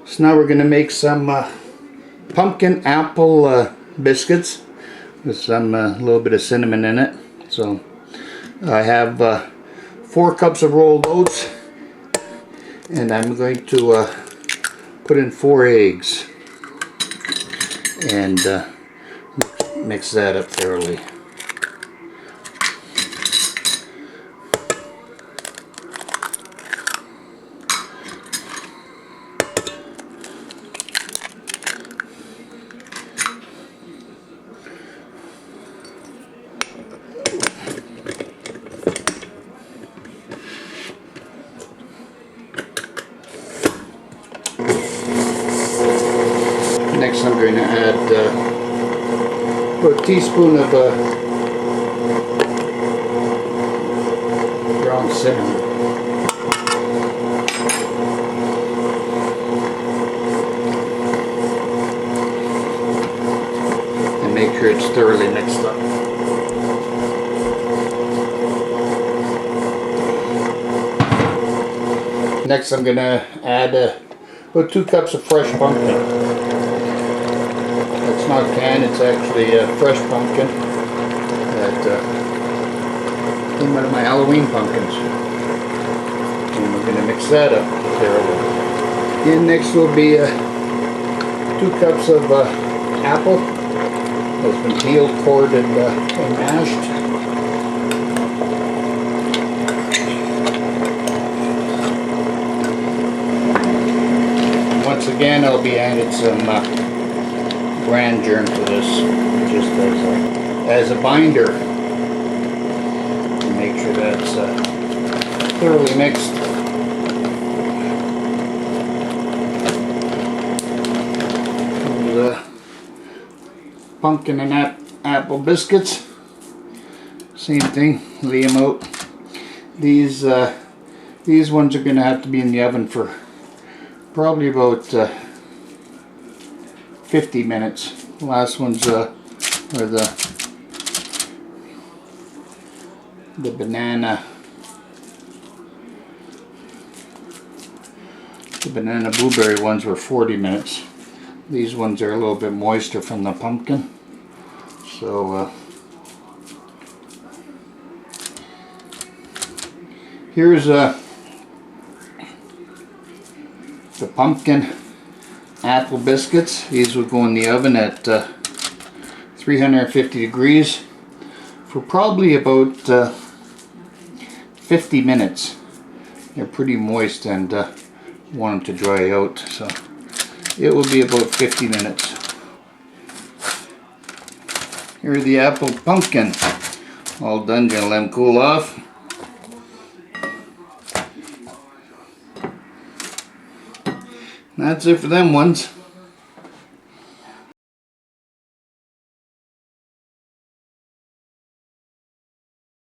So now we're going to make some pumpkin apple biscuits with some little bit of cinnamon in it. So I have 4 cups of rolled oats, and I'm going to put in 4 eggs and mix that up thoroughly. Next I'm going to add about a teaspoon of ground cinnamon. And make sure it's thoroughly mixed up. Next I'm going to add about 2 cups of fresh pumpkin. It's not canned, it's actually fresh pumpkin that came out of my Halloween pumpkins. And we're going to mix that up thoroughly. And next will be 2 cups of apple that's been peeled, cored, and mashed. Once again, I'll be adding some bran germ to this, just as a binder, and make sure that's thoroughly mixed. The pumpkin and apple biscuits, same thing. Lay them out. These ones are going to have to be in the oven for probably about 50 minutes. The last ones are the banana blueberry ones were 40 minutes. These ones are a little bit moister from the pumpkin. So here's the pumpkin apple biscuits. These will go in the oven at 350 degrees for probably about 50 minutes. They're pretty moist and want them to dry out, so it will be about 50 minutes. Here are the apple pumpkin, all done. Gonna let them cool off. That's it for them ones.